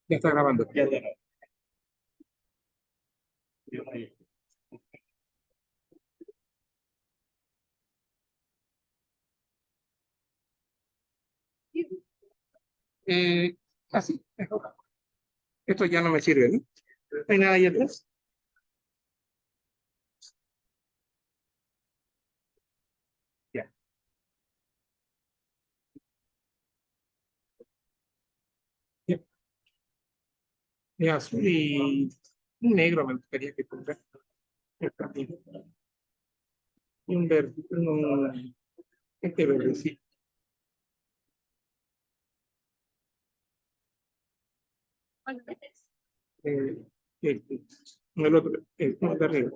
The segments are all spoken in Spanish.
Ya está grabando. Ya. Eh, Así, mejor. Esto ya no me sirve, ¿no? ¿No hay nada ahí atrás? Ya. Ya. De azul y un negro me gustaría que ponga. Y un verde, este verde, sí. Eh, este, el otro, no, el de arriba.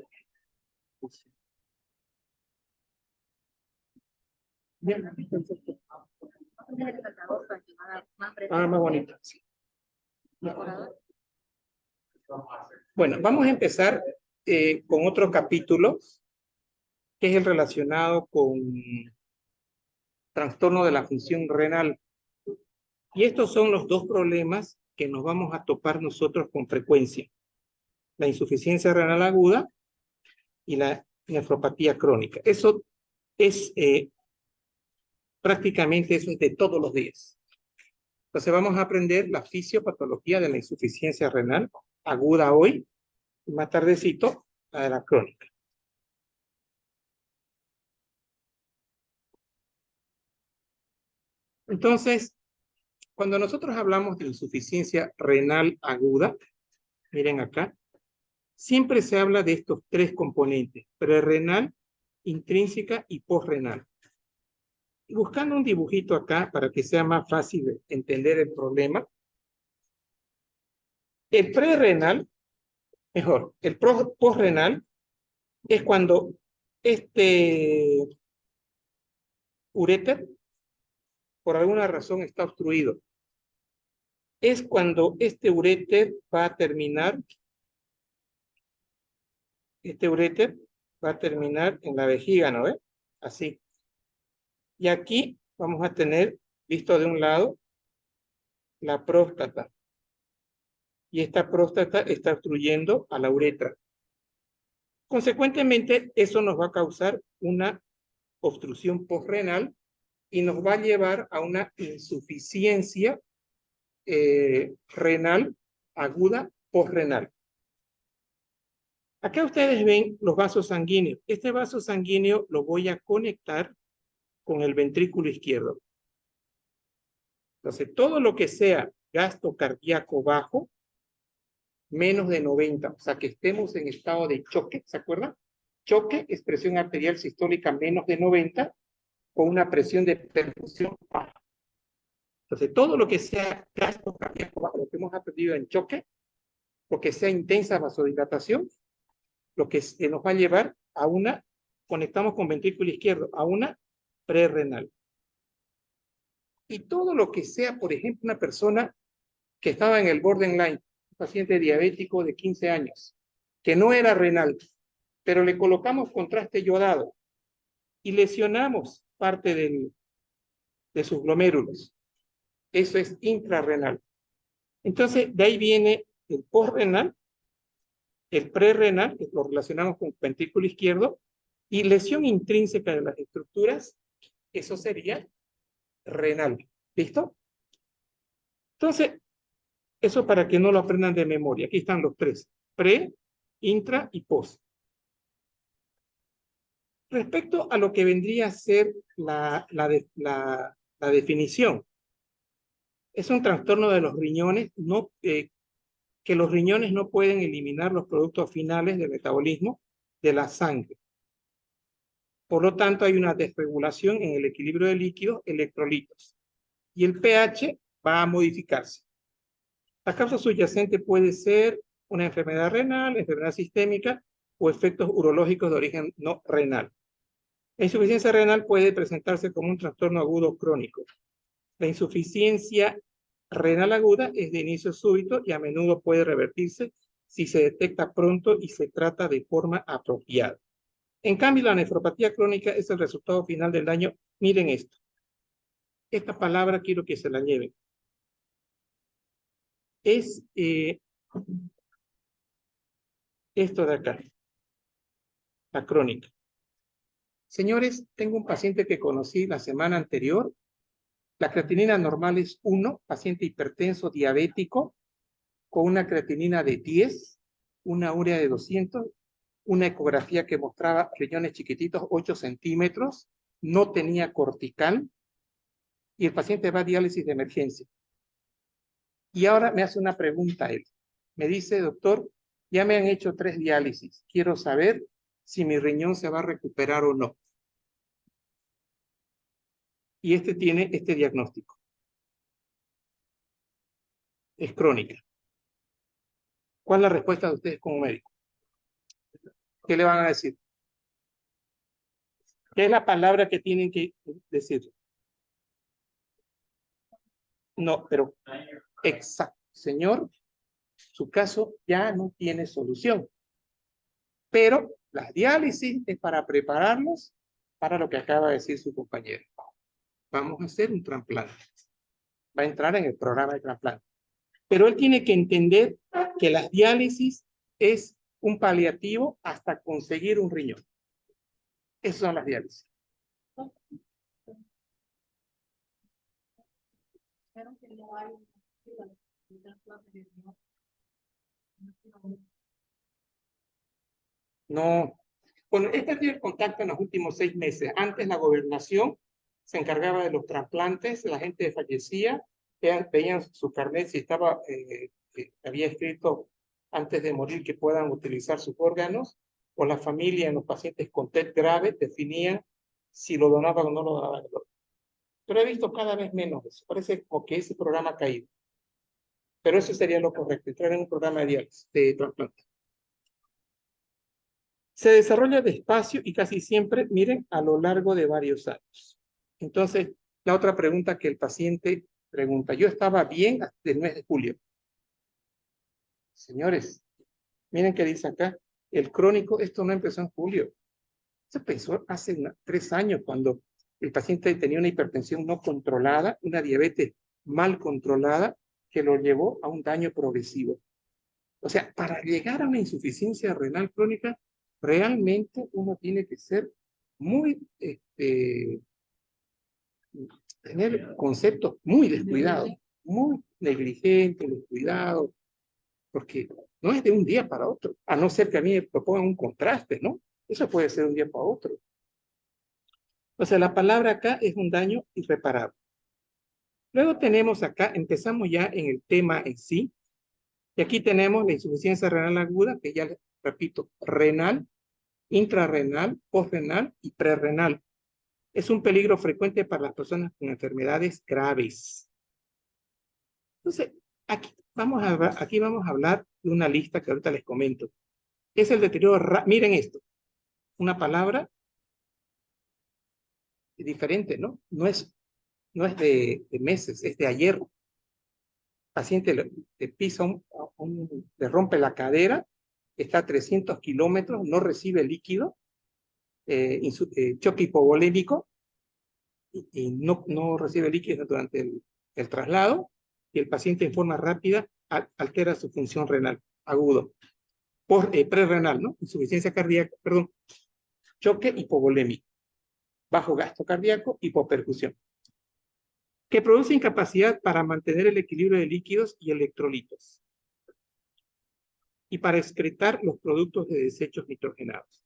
Ya, perfecto. Ah, más bonito. Sí. Bueno, vamos a empezar con otro capítulo, que es el relacionado con trastorno de la función renal. Y estos son los dos problemas que nos vamos a topar nosotros con frecuencia: la insuficiencia renal aguda y la nefropatía crónica. Eso es prácticamente eso es de todos los días. Entonces vamos a aprender la fisiopatología de la insuficiencia renal aguda hoy y más tardecito la de la crónica. Entonces, cuando nosotros hablamos de insuficiencia renal aguda, miren acá, siempre se habla de estos tres componentes: prerrenal, intrínseca y posrenal. Buscando un dibujito acá para que sea más fácil de entender el problema, el prerrenal, mejor, el posrenal es cuando este uréter por alguna razón está obstruido. Es cuando este uréter va a terminar, en la vejiga, ¿no ve? Así. Y aquí vamos a tener, visto de un lado, la próstata. Y esta próstata está obstruyendo a la uretra. Consecuentemente, eso nos va a causar una obstrucción posrenal y nos va a llevar a una insuficiencia renal aguda posrenal. Acá ustedes ven los vasos sanguíneos. Este vaso sanguíneo lo voy a conectar con el ventrículo izquierdo. Entonces, todo lo que sea gasto cardíaco bajo, menos de 90, o sea, que estemos en estado de choque, ¿se acuerdan? Choque es presión arterial sistólica menos de 90 con una presión de perfusión baja. Entonces, todo lo que sea gasto cardíaco bajo, lo que hemos aprendido en choque, lo que sea intensa vasodilatación, lo que nos va a llevar a una, conectamos con ventrículo izquierdo, a una prerrenal. Y todo lo que sea, por ejemplo, una persona que estaba en el borderline, un paciente diabético de 15 años, que no era renal, pero le colocamos contraste yodado y lesionamos parte de sus glomérulos. Eso es intrarrenal. Entonces, de ahí viene el postrenal, el prerrenal, que lo relacionamos con ventrículo izquierdo, y lesión intrínseca de las estructuras, eso sería renal. ¿Listo? Entonces, eso para que no lo aprendan de memoria. Aquí están los tres: pre, intra y post. Respecto a lo que vendría a ser la definición, es un trastorno de los riñones, que los riñones no pueden eliminar los productos finales de metabolismo de la sangre. Por lo tanto, hay una desregulación en el equilibrio de líquidos, electrolitos, y el pH va a modificarse. La causa subyacente puede ser una enfermedad renal, enfermedad sistémica o efectos urológicos de origen no renal. La insuficiencia renal puede presentarse como un trastorno agudo crónico. La insuficiencia renal aguda es de inicio súbito y a menudo puede revertirse si se detecta pronto y se trata de forma apropiada. En cambio, la nefropatía crónica es el resultado final del daño. Miren esto. Esta palabra quiero que se la lleven. es esto de acá, la crónica. Señores, tengo un paciente que conocí la semana anterior. La creatinina normal es 1, paciente hipertenso diabético, con una creatinina de 10, una urea de 200, una ecografía que mostraba riñones chiquititos, 8 centímetros, no tenía cortical, y el paciente va a diálisis de emergencia. Y ahora me hace una pregunta él. Me dice, doctor, ya me han hecho 3 diálisis. Quiero saber si mi riñón se va a recuperar o no. Y este tiene este diagnóstico. Es crónica. ¿Cuál es la respuesta de ustedes como médico? ¿Qué le van a decir? ¿Qué es la palabra que tienen que decir? No, pero exacto. Señor, su caso ya no tiene solución. Pero la diálisis es para prepararlos para lo que acaba de decir su compañero. Vamos a hacer un trasplante. Va a entrar en el programa de trasplante. Pero él tiene que entender que la diálisis es un paliativo hasta conseguir un riñón. Esas son las diálisis. No. Bueno, este tiene contacto en los últimos 6 meses. Antes la gobernación se encargaba de los trasplantes, la gente fallecía, veían su carnet si estaba, había escrito antes de morir que puedan utilizar sus órganos, o la familia en los pacientes con TED grave definía si lo donaban o no lo donaban. Pero he visto cada vez menos eso. Parece como que ese programa ha caído. Pero eso sería lo correcto, entrar en un programa de diálisis, de trasplante. Se desarrolla despacio y casi siempre, miren, a lo largo de varios años. Entonces, la otra pregunta que el paciente pregunta, yo estaba bien hasta el mes de julio. Señores, miren qué dice acá, el crónico, esto no empezó en julio. Se empezó hace 3 años cuando el paciente tenía una hipertensión no controlada, una diabetes mal controlada, que lo llevó a un daño progresivo. O sea, para llegar a una insuficiencia renal crónica, realmente uno tiene que ser muy, tener conceptos muy descuidados, muy negligentes, descuidados, porque no es de un día para otro, a no ser que a mí me propongan un contraste, ¿no? Eso puede ser de un día para otro. O sea, la palabra acá es un daño irreparable. Luego tenemos acá, empezamos ya en el tema en sí, y aquí tenemos la insuficiencia renal aguda, que ya les repito, renal, intrarrenal, postrenal y prerrenal. Es un peligro frecuente para las personas con enfermedades graves. Entonces, aquí vamos a hablar de una lista que ahorita les comento. Es el deterioro, miren esto, una palabra diferente, ¿no? No es de meses, es de ayer. El paciente le pisa, le rompe la cadera, está a 300 kilómetros, no recibe líquido, choque hipovolémico, y no recibe líquido durante el traslado, y el paciente en forma rápida altera su función renal agudo, prerrenal, ¿no? Insuficiencia cardíaca, perdón, choque hipovolémico, bajo gasto cardíaco, hipoperfusión, que produce incapacidad para mantener el equilibrio de líquidos y electrolitos y para excretar los productos de desechos nitrogenados.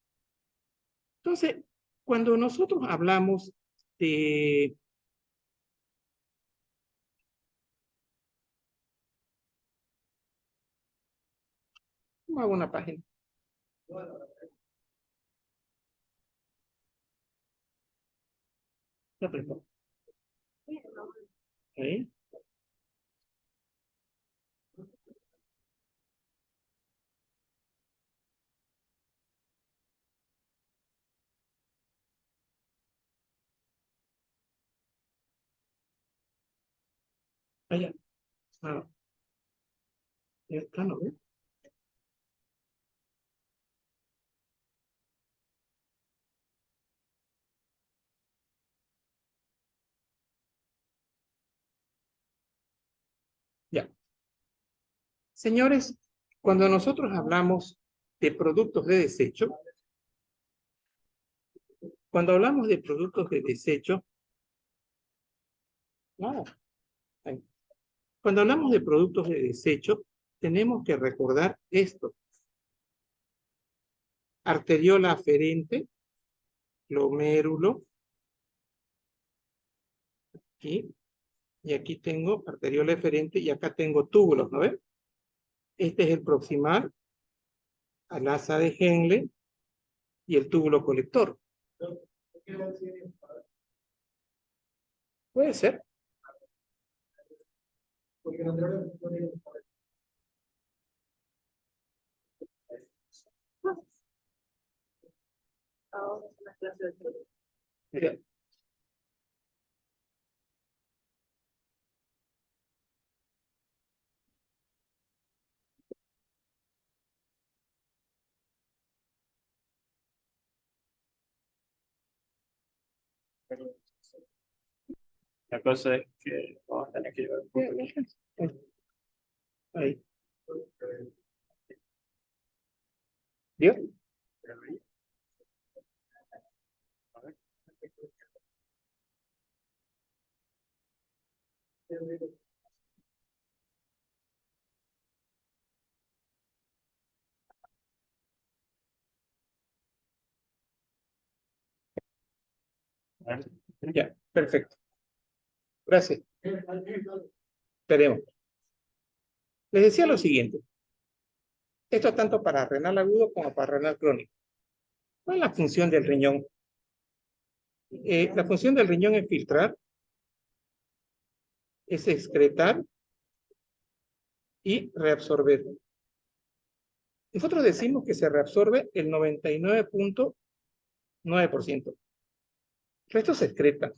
Entonces, cuando nosotros hablamos de hago una página. Ya prendo. ¿Eh? Allá. Ah, ya está, ¿no? ¿Ve? Ya. Señores, cuando nosotros hablamos de productos de desecho, cuando hablamos de productos de desecho, no, cuando hablamos de productos de desecho, tenemos que recordar esto. Arteriola aferente, glomérulo, aquí, y aquí tengo arteriola eferente y acá tengo túbulos, ¿no ven? Este es el proximal al asa de Henle y el túbulo colector. Puede ser. Mira, La cosa es que vamos a tener que llevar un poco. ahí. ¿Vio? Ya, perfecto. Gracias. Esperemos. Les decía lo siguiente. Esto es tanto para renal agudo como para renal crónico. ¿Cuál es la función del riñón? La función del riñón es filtrar, es excretar y reabsorber. Nosotros decimos que se reabsorbe el 99.9%. El resto se excreta.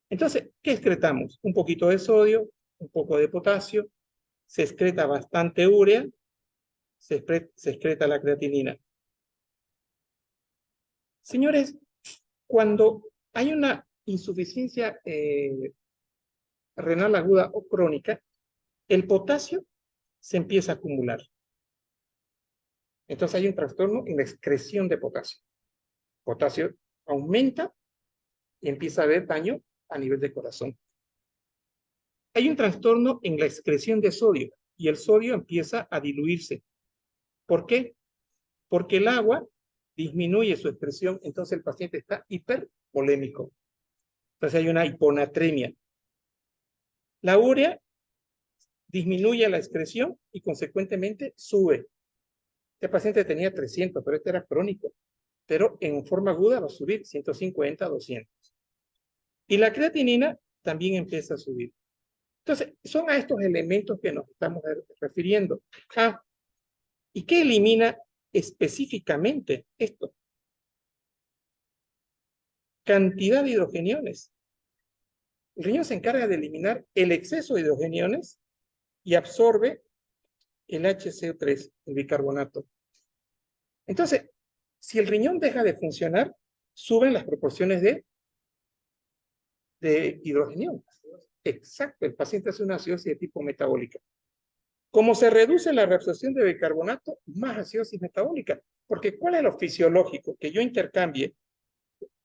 Entonces, ¿qué excretamos? Un poquito de sodio, un poco de potasio, se excreta bastante urea, se excreta la creatinina. Señores, cuando hay una insuficiencia renal aguda o crónica, el potasio se empieza a acumular. Entonces hay un trastorno en la excreción de potasio. Potasio aumenta y empieza a haber daño a nivel de corazón. Hay un trastorno en la excreción de sodio y el sodio empieza a diluirse. ¿Por qué? Porque el agua disminuye su excreción, entonces el paciente está hipervolémico. Entonces hay una hiponatremia. La urea disminuye la excreción y consecuentemente sube. Este paciente tenía 300, pero este era crónico. Pero en forma aguda va a subir 150, 200. Y la creatinina también empieza a subir. Entonces, son a estos elementos que nos estamos refiriendo. ¿Y qué elimina específicamente esto? Cantidad de hidrogeniones. El riñón se encarga de eliminar el exceso de hidrogeniones y absorbe el HCO3, el bicarbonato. Entonces, si el riñón deja de funcionar, suben las proporciones de hidrogeniones. Exacto, el paciente hace una acidosis de tipo metabólica. Como se reduce la reabsorción de bicarbonato, más acidosis metabólica. Porque ¿cuál es lo fisiológico? Que yo intercambie,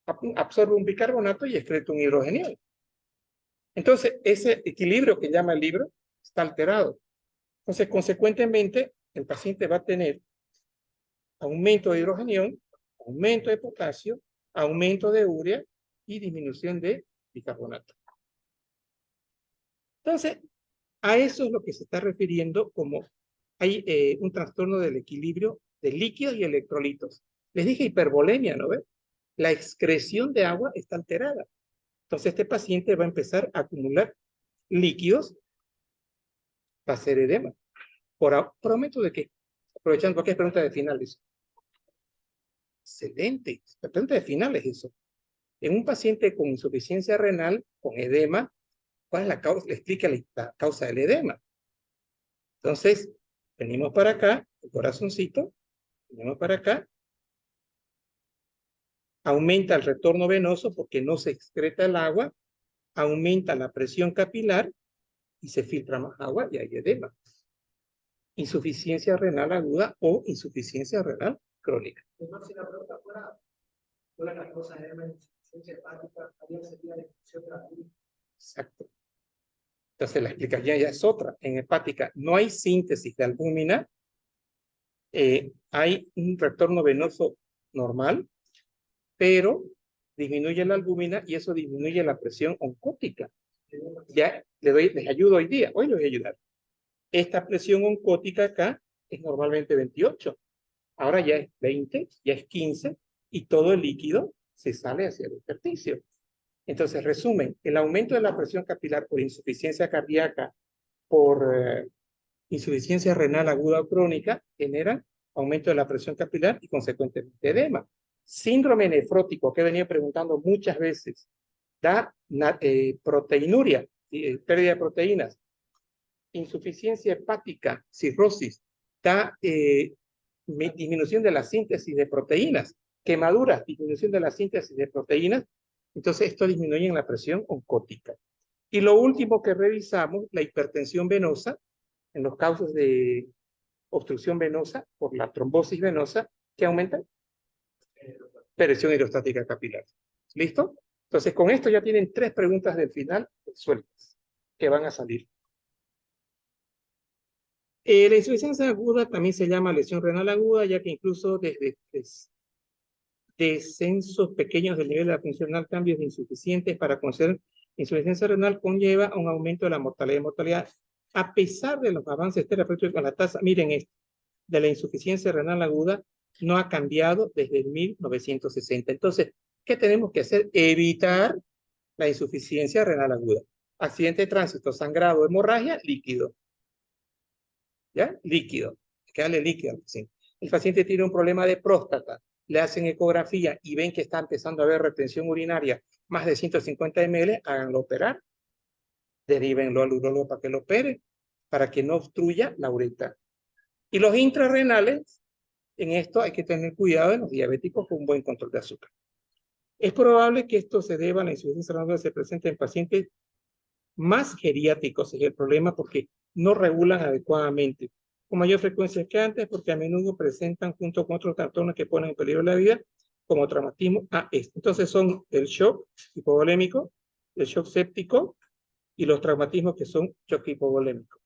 absorbo un bicarbonato y excreto un hidrogenión. Entonces, ese equilibrio que llama el libro está alterado. Entonces, consecuentemente, el paciente va a tener aumento de hidrogenión, aumento de potasio, aumento de urea y disminución de bicarbonato. Entonces, a eso es lo que se está refiriendo como hay un trastorno del equilibrio de líquidos y electrolitos. Les dije hipervolemia, ¿no ves? La excreción de agua está alterada. Entonces, este paciente va a empezar a acumular líquidos, va a ser edema. ¿Por aumento de qué? Aprovechando, porque es pregunta de finales. Excelente. La pregunta de finales es eso. En un paciente con insuficiencia renal, con edema, ¿cuál es la causa? Le explica la causa del edema. Entonces, venimos para acá, el corazoncito, venimos para acá, aumenta el retorno venoso porque no se excreta el agua, aumenta la presión capilar y se filtra más agua y hay edema. insuficiencia renal aguda o insuficiencia renal crónica. Entonces, si la pregunta fuera las cosas de la insuficiencia hepática, había sería la discusión de la vida. Exacto. Entonces la explicación ya es otra. En hepática no hay síntesis de albúmina, hay un retorno venoso normal, pero disminuye la albúmina y eso disminuye la presión oncótica. Ya les ayudo hoy día, hoy les voy a ayudar. Esta presión oncótica acá es normalmente 28, ahora ya es 20, ya es 15 y todo el líquido se sale hacia el intersticio. Entonces, resumen, el aumento de la presión capilar por insuficiencia cardíaca, por insuficiencia renal aguda o crónica, genera aumento de la presión capilar y consecuentemente edema. Síndrome nefrótico, que he venido preguntando muchas veces, da proteinuria, pérdida de proteínas. Insuficiencia hepática, cirrosis, da disminución de la síntesis de proteínas. Quemaduras, disminución de la síntesis de proteínas. Entonces, esto disminuye en la presión oncótica. Y lo último que revisamos, la hipertensión venosa, en los casos de obstrucción venosa por la trombosis venosa, que aumenta presión hidrostática capilar. ¿Listo? Entonces, con esto ya tienen 3 preguntas del final sueltas que van a salir. La insuficiencia aguda también se llama lesión renal aguda, ya que incluso desde descensos pequeños del nivel de la función renal, cambios insuficientes para conocer insuficiencia renal conlleva a un aumento de la mortalidad y mortalidad. A pesar de los avances terapéuticos con la tasa, miren esto, de la insuficiencia renal aguda no ha cambiado desde el 1960. Entonces, ¿qué tenemos que hacer? Evitar la insuficiencia renal aguda. Accidente de tránsito, sangrado, hemorragia, líquido. ¿Ya? Líquido. Que darle líquido al paciente. El paciente tiene un problema de próstata, le hacen ecografía y ven que está empezando a haber retención urinaria más de 150 ml, háganlo operar. Derívenlo al urólogo para que lo opere, para que no obstruya la uretra. Y los intrarrenales, en esto hay que tener cuidado en los diabéticos con un buen control de azúcar. Es probable que esto se deba a la insuficiencia renal aguda, se presente en pacientes más geriátricos, es el problema porque no regulan adecuadamente con mayor frecuencia que antes, porque a menudo presentan junto con otros trastornos que ponen en peligro la vida, como traumatismo AES. Entonces son el shock hipovolémico, el shock séptico y los traumatismos que son shock hipovolémico.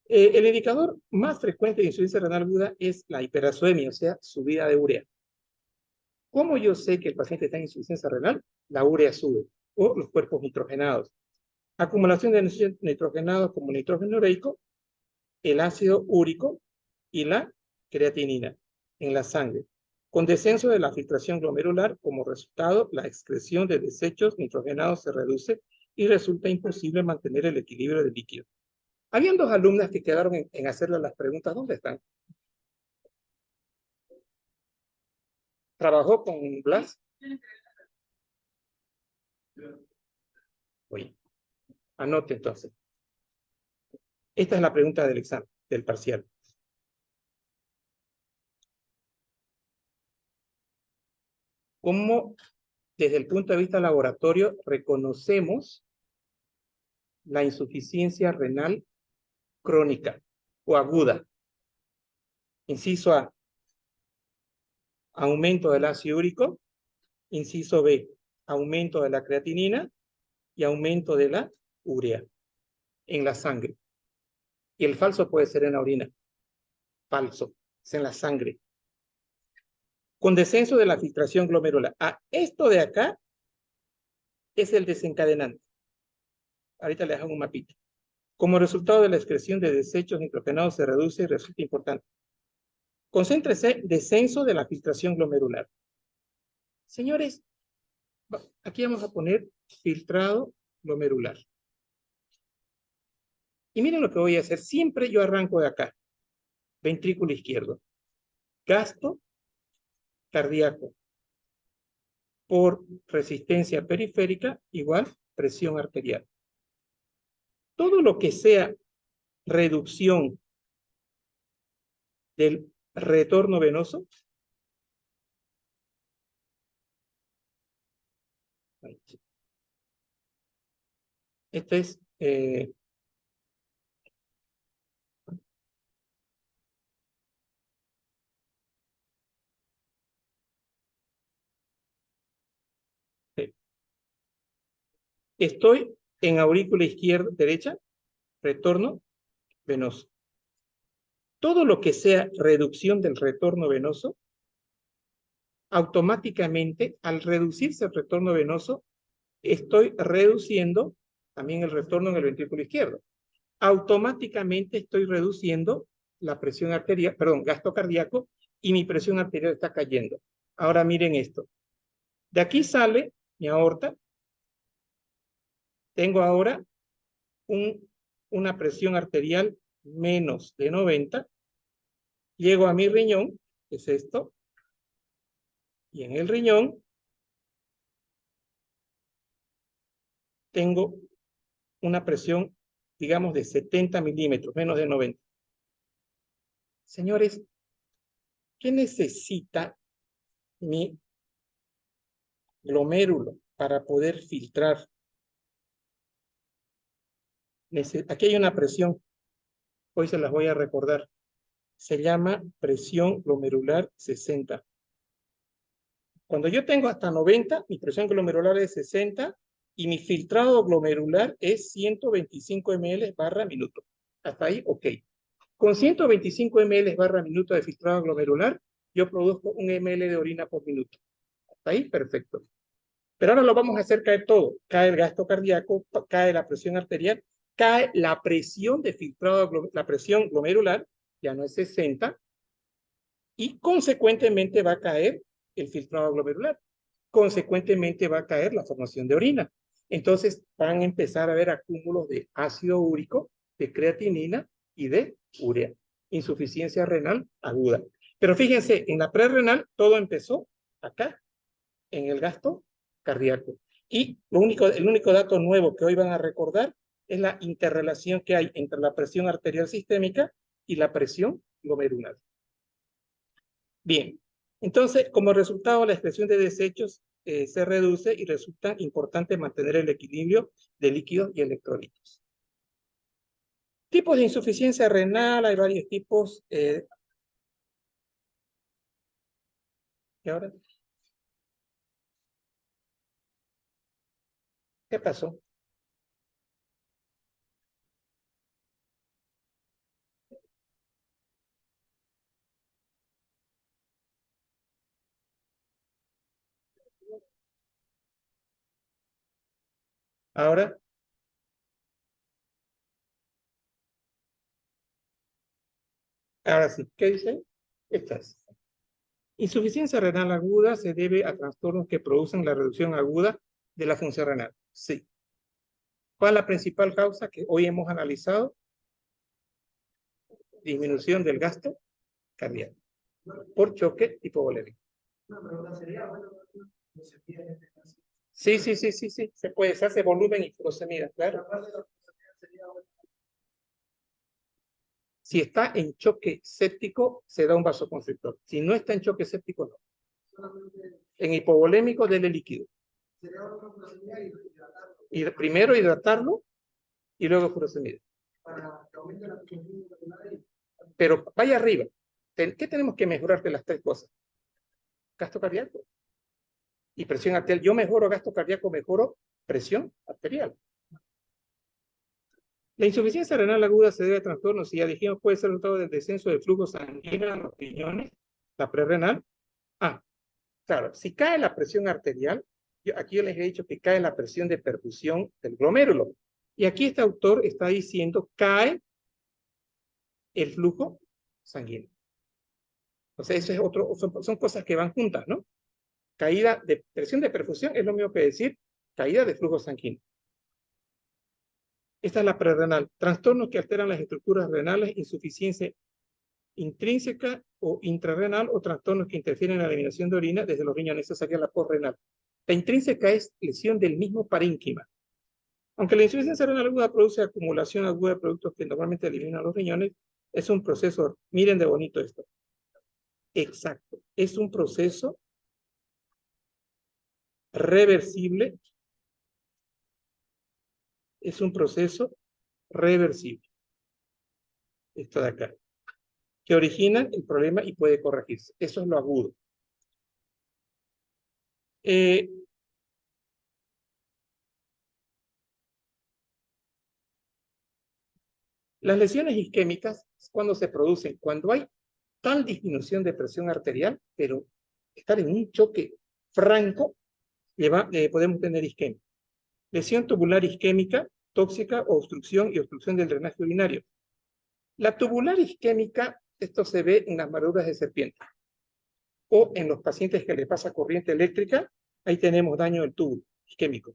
El indicador más frecuente de insuficiencia renal aguda es la hiperacemia, o sea, subida de urea. ¿Cómo yo sé que el paciente está en insuficiencia renal? La urea sube, o los cuerpos nitrogenados. Acumulación de nitrogenados como nitrógeno ureico, el ácido úrico y la creatinina en la sangre. Con descenso de la filtración glomerular, como resultado, la excreción de desechos nitrogenados se reduce y resulta imposible mantener el equilibrio del líquido. Habían 2 alumnas que quedaron en hacerle las preguntas. ¿Dónde están? ¿Trabajó con Blas? Oye, anote entonces. Esta es la pregunta del examen, del parcial. ¿Cómo, desde el punto de vista laboratorio, reconocemos la insuficiencia renal crónica o aguda? Inciso A, aumento del ácido úrico. Inciso B, aumento de la creatinina y aumento de la urea en la sangre. Y el falso puede ser en la orina. Falso, es en la sangre. Con descenso de la filtración glomerular. Esto de acá es el desencadenante. Ahorita le hago un mapita. Como resultado de la excreción de desechos nitrogenados se reduce y resulta importante. Concéntrese, descenso de la filtración glomerular. Señores, aquí vamos a poner filtrado glomerular. Y miren lo que voy a hacer. Siempre yo arranco de acá. Ventrículo izquierdo. Gasto cardíaco por resistencia periférica igual presión arterial. Todo lo que sea reducción del retorno venoso, este es Estoy en aurícula izquierda, derecha, retorno venoso. Todo lo que sea reducción del retorno venoso, automáticamente, al reducirse el retorno venoso, estoy reduciendo también el retorno en el ventrículo izquierdo. Automáticamente estoy reduciendo la presión arterial, perdón, gasto cardíaco, y mi presión arterial está cayendo. Ahora miren esto. De aquí sale mi aorta. Tengo ahora una presión arterial menos de 90. Llego a mi riñón, que es esto, y en el riñón tengo una presión, digamos, de 70 milímetros, menos de 90. Señores, ¿qué necesita mi glomérulo para poder filtrar? Aquí hay una presión, hoy se las voy a recordar. Se llama presión glomerular 60. Cuando yo tengo hasta 90, mi presión glomerular es 60 y mi filtrado glomerular es 125 ml barra minuto. Hasta ahí, ok. Con 125 ml barra minuto de filtrado glomerular, yo produzco 1 ml de orina por minuto. Hasta ahí, perfecto. Pero ahora lo vamos a hacer caer todo. Cae el gasto cardíaco, cae la presión arterial, cae la presión de filtrado, la presión glomerular, ya no es 60, y consecuentemente va a caer el filtrado glomerular. Consecuentemente va a caer la formación de orina. Entonces van a empezar a haber acúmulos de ácido úrico, de creatinina y de urea. Insuficiencia renal aguda. Pero fíjense, en la prerrenal todo empezó acá, en el gasto cardíaco. Y el único dato nuevo que hoy van a recordar es la interrelación que hay entre la presión arterial sistémica y la presión glomerular. Bien, entonces, como resultado, la excreción de desechos se reduce y resulta importante mantener el equilibrio de líquidos y electrolitos. Tipos de insuficiencia renal, hay varios tipos. ¿Y ahora? ¿Qué pasó? Ahora, ahora sí, ¿qué dice? Estas. Insuficiencia renal aguda se debe a trastornos que producen la reducción aguda de la función renal. Sí. ¿Cuál es la principal causa que hoy hemos analizado? Disminución del gasto cardíaco por choque hipovolémico. Una pregunta sería, bueno, no se pide en este caso. Sí, se puede, se hace volumen y furosemida, claro. Aparte de la posibilidad sería, bueno, Si está en choque séptico, se da un vasoconstrictor. Si no está en choque séptico, no. solamente En hipovolémico, dele líquido. sería otra posibilidad y hidratarlo Y primero hidratarlo y luego furosemida. para que aumente la función renal y Pero vaya arriba. ¿Qué tenemos que mejorar de las tres cosas? Gasto cardíaco y presión arterial. Yo mejoro gasto cardíaco, mejoro presión arterial. La insuficiencia renal aguda se debe a trastornos, si ya dijimos, puede ser resultado del descenso del flujo sanguíneo en los riñones, la prerrenal. Claro, si cae la presión arterial, aquí yo les he dicho que cae la presión de perfusión del glomérulo. Y aquí este autor está diciendo, cae el flujo sanguíneo. O sea, eso es son cosas que van juntas, ¿no? Caída de presión de perfusión es lo mismo que decir caída de flujo sanguíneo. Esta es la prerrenal. Trastornos que alteran las estructuras renales, insuficiencia intrínseca o intrarrenal o trastornos que interfieren en la eliminación de orina desde los riñones. Esa sería la postrenal. La intrínseca es lesión del mismo parénquima. Aunque la insuficiencia renal aguda produce acumulación aguda de productos que normalmente eliminan los riñones, es un proceso, miren de bonito esto. Exacto, es un proceso reversible. Es un proceso reversible. Esto de acá. Que origina el problema y puede corregirse. Eso es lo agudo. Las lesiones isquémicas, cuando se producen, cuando hay tal disminución de presión arterial, pero estar en un choque franco, podemos tener isquemia. Lesión tubular isquémica, tóxica, obstrucción y obstrucción del drenaje urinario. La tubular isquémica, esto se ve en las maruras de serpiente. O en los pacientes que le pasa corriente eléctrica, ahí tenemos daño del tubo isquémico.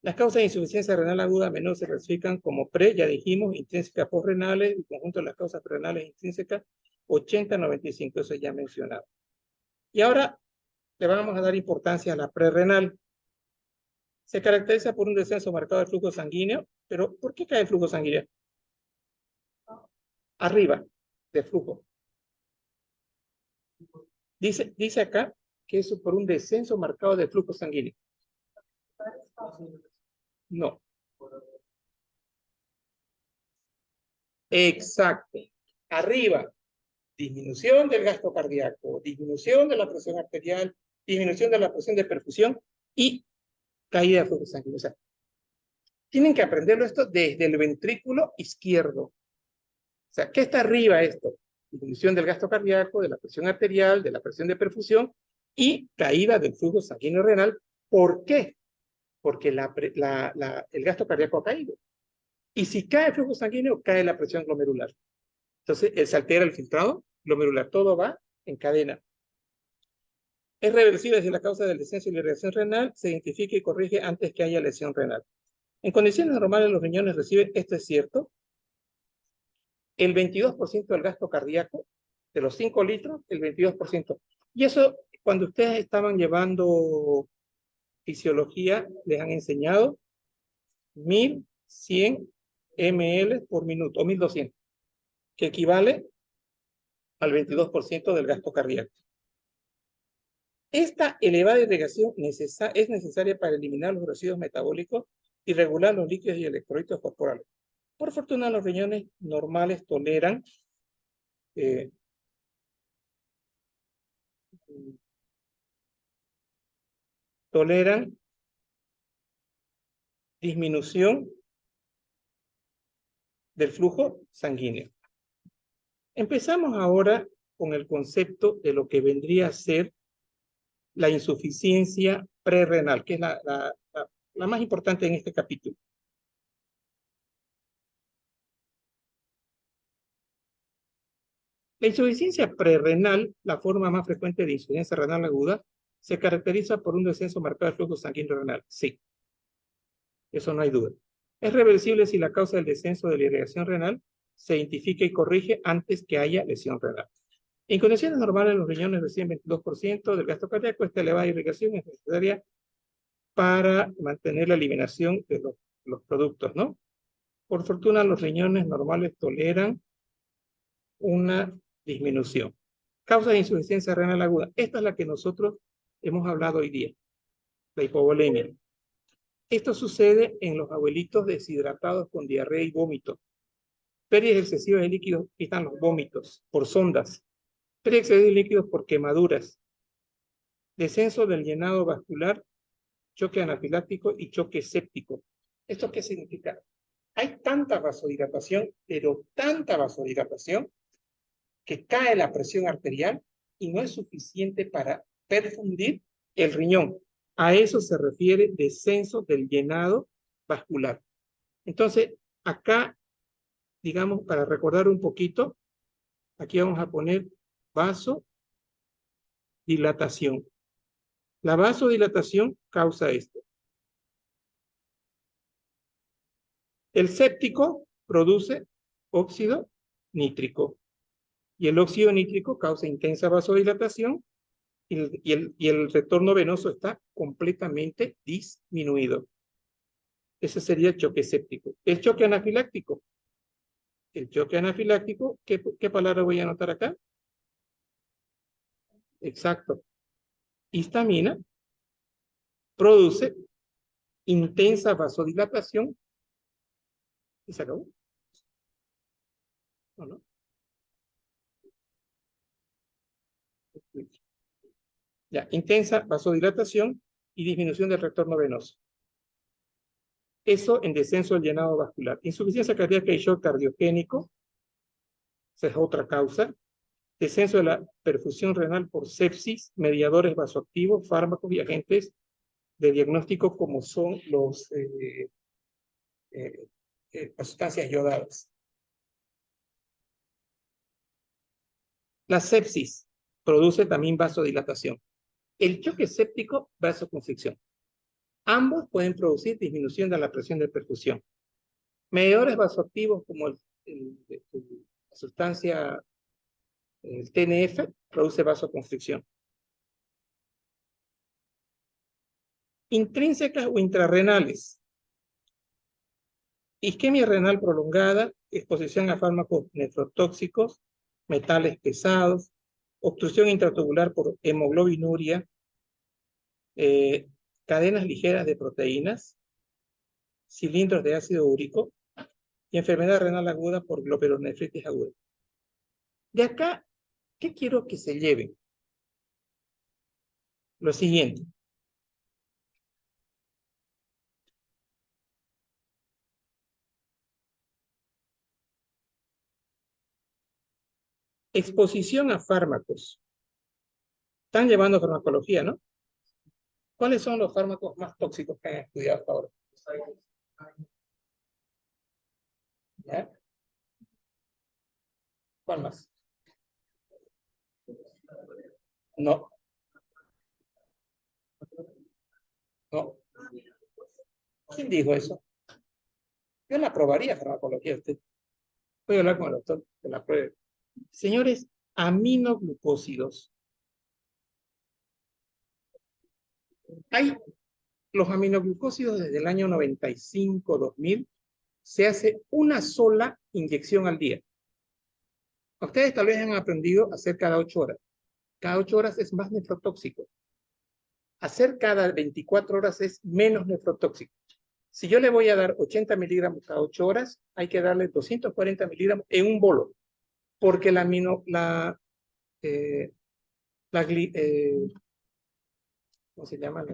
Las causas de insuficiencia renal aguda a menudo se clasifican como ya dijimos, intrínsecas postrenales, el conjunto de las causas renales intrínsecas, 80-95, eso ya mencionado. Y ahora le vamos a dar importancia a la prerrenal. Se caracteriza por un descenso marcado del flujo sanguíneo, pero ¿por qué cae el flujo sanguíneo? Arriba del flujo. Dice acá que es por un descenso marcado del flujo sanguíneo. No. Exacto. Arriba, disminución del gasto cardíaco, disminución de la presión arterial, disminución de la presión de perfusión y caída de flujo sanguíneo. O sea, tienen que aprenderlo esto desde el ventrículo izquierdo. O sea, ¿qué está arriba esto? Disminución del gasto cardíaco, de la presión arterial, de la presión de perfusión y caída del flujo sanguíneo renal. ¿Por qué? Porque el gasto cardíaco ha caído. Y si cae el flujo sanguíneo, cae la presión glomerular. Entonces, se altera el filtrado glomerular. Todo va en cadena. Es reversible si la causa del descenso y la irrigación renal se identifica y corrige antes que haya lesión renal. En condiciones normales, los riñones reciben, esto es cierto, el 22% del gasto cardíaco, de los 5 litros, el 22%. Y eso, cuando ustedes estaban llevando fisiología, les han enseñado 1100 ml por minuto, o 1200, que equivale al 22% del gasto cardíaco. Esta elevada irrigación es necesaria para eliminar los residuos metabólicos y regular los líquidos y electrolitos corporales. Por fortuna, los riñones normales toleran disminución del flujo sanguíneo. Empezamos ahora con el concepto de lo que vendría a ser la insuficiencia prerrenal, que es la más importante en este capítulo. La insuficiencia prerrenal, la forma más frecuente de insuficiencia renal aguda, se caracteriza por un descenso marcado del flujo sanguíneo renal. Sí, eso no hay duda. Es reversible si la causa del descenso de la irrigación renal se identifica y corrige antes que haya lesión renal. En condiciones normales, los riñones reciben 22% del gasto cardíaco. Esta elevada irrigación es necesaria para mantener la eliminación de los productos, ¿no? Por fortuna, los riñones normales toleran una disminución. Causa de insuficiencia renal aguda. Esta es la que nosotros hemos hablado hoy día, la hipovolemia. Esto sucede en los abuelitos deshidratados con diarrea y vómito. Pérdidas excesivas de líquidos, aquí están los vómitos, por sondas. Pérdidas excesivas de líquidos por quemaduras. Descenso del llenado vascular, choque anafiláctico y choque séptico. ¿Esto qué significa? Hay tanta vasodilatación, pero tanta vasodilatación, que cae la presión arterial y no es suficiente para perfundir el riñón. A eso se refiere descenso del llenado vascular. Entonces, acá, digamos, para recordar un poquito, aquí vamos a poner vasodilatación. La vasodilatación causa esto. El séptico produce óxido nítrico. Y el óxido nítrico causa intensa vasodilatación y el retorno venoso está completamente disminuido. Ese sería el choque séptico. El choque anafiláctico. El choque anafiláctico, ¿qué palabra voy a anotar acá? Exacto. Histamina produce intensa vasodilatación. ¿Y se acabó? ¿O no? Ya, intensa vasodilatación y disminución del retorno venoso. Eso en descenso del llenado vascular. Insuficiencia cardíaca y shock cardiogénico, esa es otra causa. Descenso de la perfusión renal por sepsis, mediadores vasoactivos, fármacos y agentes de diagnóstico como son las sustancias yodadas. La sepsis produce también vasodilatación. El choque séptico, vasoconstricción. Ambos pueden producir disminución de la presión de perfusión. Mediadores vasoactivos como la sustancia, el TNF, produce vasoconstricción. Intrínsecas o intrarrenales. Isquemia renal prolongada, exposición a fármacos nefrotóxicos, metales pesados, obstrucción intratubular por hemoglobinuria, cadenas ligeras de proteínas, cilindros de ácido úrico y enfermedad renal aguda por glomerulonefritis aguda. De acá, ¿qué quiero que se lleven? Lo siguiente. Exposición a fármacos. Están llevando farmacología, ¿no? ¿Cuáles son los fármacos más tóxicos que han estudiado hasta ahora? ¿Ya? ¿Cuál más? No. No. ¿Quién dijo eso? Yo la aprobaría farmacología usted. Voy a hablar con el doctor que la pruebe. Señores, aminoglucósidos. Hay los aminoglucósidos desde el año 95-2000, se hace una sola inyección al día. Ustedes tal vez han aprendido a hacer cada 8 horas. Cada 8 horas es más nefrotóxico. Hacer cada 24 horas es menos nefrotóxico. Si yo le voy a dar 80 miligramos cada 8 horas, hay que darle 240 miligramos en un bolo, porque ¿cómo se llama?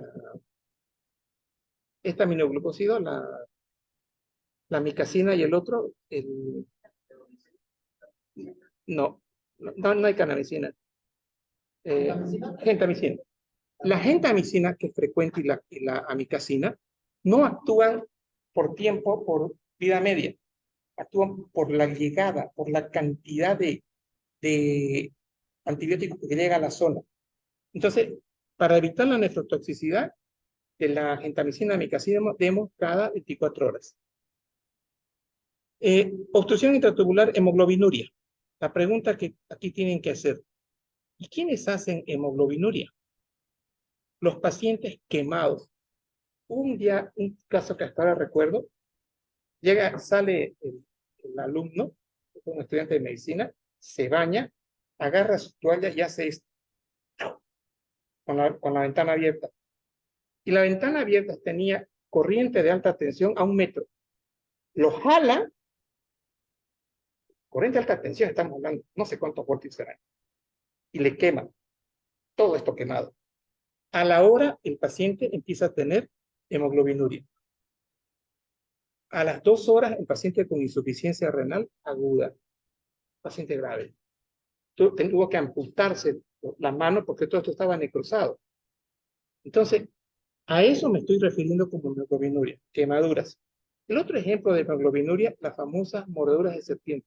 Esta aminoglucósido, la micacina y el otro, no hay canamicina. Gentamicina. La gentamicina, que es frecuente, y la amicacina, no actúan por tiempo, por vida media. Actúan por la llegada, por la cantidad de antibióticos que llega a la zona. Entonces, para evitar la nefrotoxicidad, de la gentamicina, amicacina, demos cada 24 horas. Obstrucción intratubular, hemoglobinuria. La pregunta que aquí tienen que hacer: ¿y quiénes hacen hemoglobinuria? Los pacientes quemados. Un caso que hasta ahora recuerdo, sale el alumno, un estudiante de medicina, se baña, agarra su toalla y hace esto, con la ventana abierta. Y la ventana abierta tenía corriente de alta tensión a 1 metro. Lo jala, corriente de alta tensión, estamos hablando, no sé cuántos voltios serán, y le quema todo esto quemado. A la hora, el paciente empieza a tener hemoglobinuria. A las 2 horas, el paciente con insuficiencia renal aguda, paciente grave. Tuvo que amputarse la mano porque todo esto estaba necrosado. Entonces, a eso me estoy refiriendo como hemoglobinuria, quemaduras. El otro ejemplo de hemoglobinuria, las famosas mordeduras de serpiente.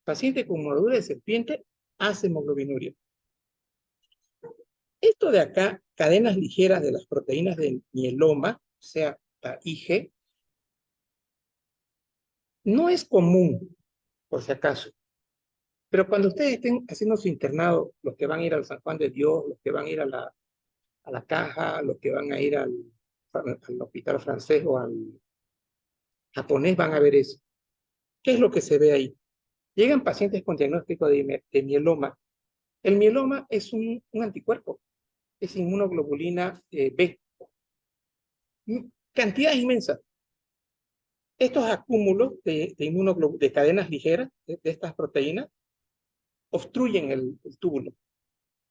Paciente con mordedura de serpiente hace hemoglobinuria. Esto de acá, cadenas ligeras de las proteínas del mieloma, o sea, la IG, no es común, por si acaso. Pero cuando ustedes estén haciendo su internado, los que van a ir al San Juan de Dios, los que van a ir a la Caja, los que van a ir al hospital francés o al japonés, van a ver eso. ¿Qué es lo que se ve ahí? Llegan pacientes con diagnóstico de mieloma. El mieloma es un anticuerpo, es inmunoglobulina B. Cantidades inmensas. Estos acúmulos de cadenas ligeras de estas proteínas obstruyen el túbulo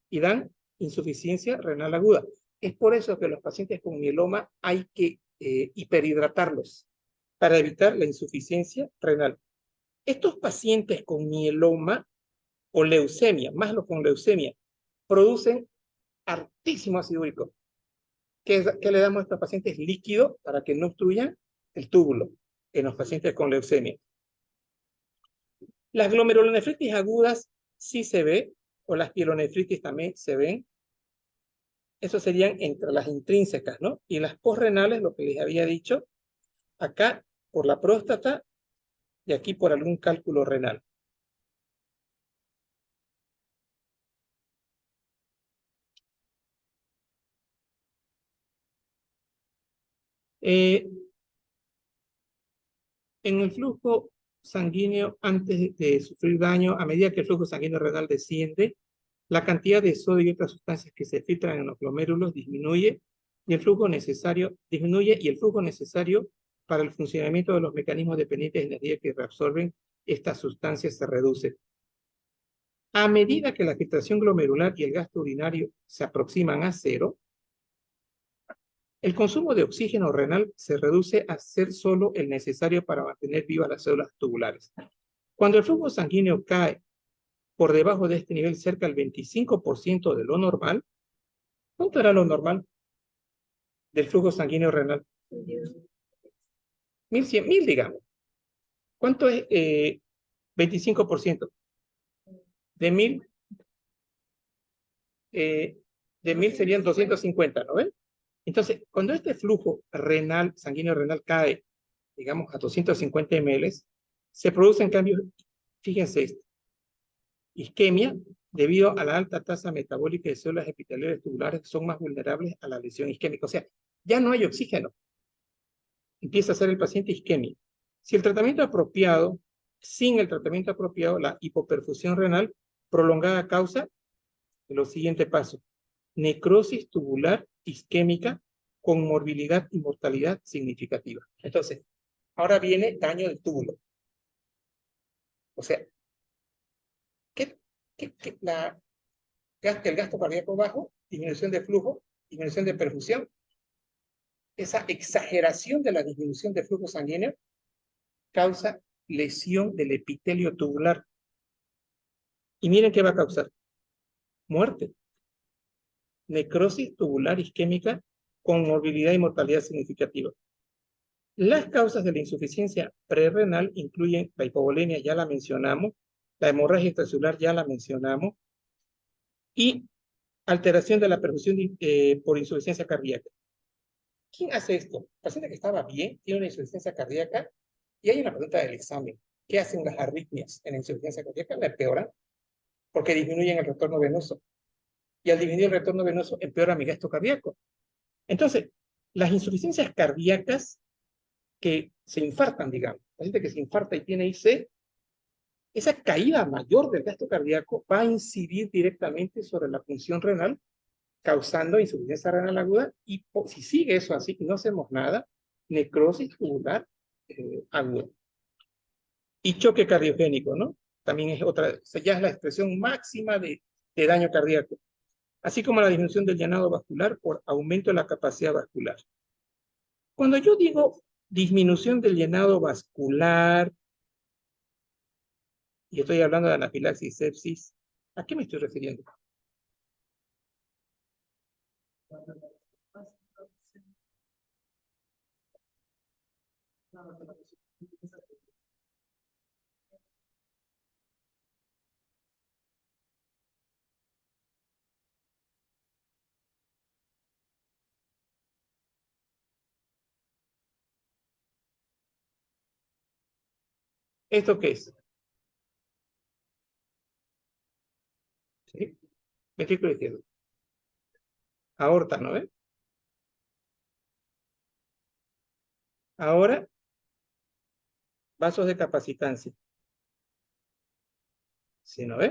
y dan insuficiencia renal aguda. Es por eso que los pacientes con mieloma hay que hiperhidratarlos para evitar la insuficiencia renal. Estos pacientes con mieloma o leucemia, más lo con leucemia, producen altísimo ácido úrico. ¿Qué le damos a estos pacientes? Líquido para que no obstruyan el túbulo en los pacientes con leucemia. Las glomerulonefritis agudas sí se ve, o las pielonefritis también se ven. Eso serían entre las intrínsecas, ¿no? Y las posrenales, lo que les había dicho, acá por la próstata y aquí por algún cálculo renal. En el flujo sanguíneo, antes de sufrir daño, a medida que el flujo sanguíneo renal desciende, la cantidad de sodio y otras sustancias que se filtran en los glomérulos disminuye y el flujo necesario para el funcionamiento de los mecanismos dependientes de energía que reabsorben estas sustancias se reduce. A medida que la filtración glomerular y el gasto urinario se aproximan a cero, el consumo de oxígeno renal se reduce a ser solo el necesario para mantener vivas las células tubulares. Cuando el flujo sanguíneo cae por debajo de este nivel, cerca del 25% de lo normal, ¿cuánto era lo normal del flujo sanguíneo renal? 1.100.000, digamos. ¿Cuánto es 25%? De 1.000, de 1.000 serían 250, ¿no ven? Entonces, cuando este flujo renal, sanguíneo renal cae, digamos, a 250 ml, se producen cambios, fíjense esto, isquemia, debido a la alta tasa metabólica de células epiteliales tubulares, son más vulnerables a la lesión isquémica. O sea, ya no hay oxígeno. Empieza a ser el paciente isquemia. Si el tratamiento apropiado, sin el tratamiento apropiado, la hipoperfusión renal prolongada causa los siguientes pasos: necrosis tubular isquémica con morbilidad y mortalidad significativa. Entonces, ahora viene daño del túbulo. O sea, el gasto cardíaco bajo, disminución de flujo, disminución de perfusión, esa exageración de la disminución de flujo sanguíneo causa lesión del epitelio tubular. Y miren qué va a causar: muerte, necrosis tubular isquémica con morbilidad y mortalidad significativa. Las causas de la insuficiencia prerrenal incluyen la hipovolemia, ya la mencionamos, la hemorragia extracelular, ya la mencionamos, y alteración de la perfusión por insuficiencia cardíaca. ¿Quién hace esto? El paciente que estaba bien, tiene una insuficiencia cardíaca, y hay una pregunta del examen: ¿qué hacen las arritmias en la insuficiencia cardíaca? La empeoran, porque disminuyen el retorno venoso. Y al disminuir el retorno venoso, empeora mi gasto cardíaco. Entonces, las insuficiencias cardíacas que se infartan, digamos, el paciente que se infarta y tiene IC, esa caída mayor del gasto cardíaco va a incidir directamente sobre la función renal, causando insuficiencia renal aguda, y si sigue eso así y no hacemos nada, necrosis tubular aguda. Y choque cardiogénico, ¿no? También es otra, o sea, ya es la expresión máxima de daño cardíaco, así como la disminución del llenado vascular por aumento de la capacidad vascular. Cuando yo digo disminución del llenado vascular, y estoy hablando de anafilaxis sepsis, ¿a qué me estoy refiriendo? ¿Esto qué es? ¿Sí? Ventrículo izquierdo. Aorta, ¿no ves? Ahora, vasos de capacitancia. ¿Sí, no ves?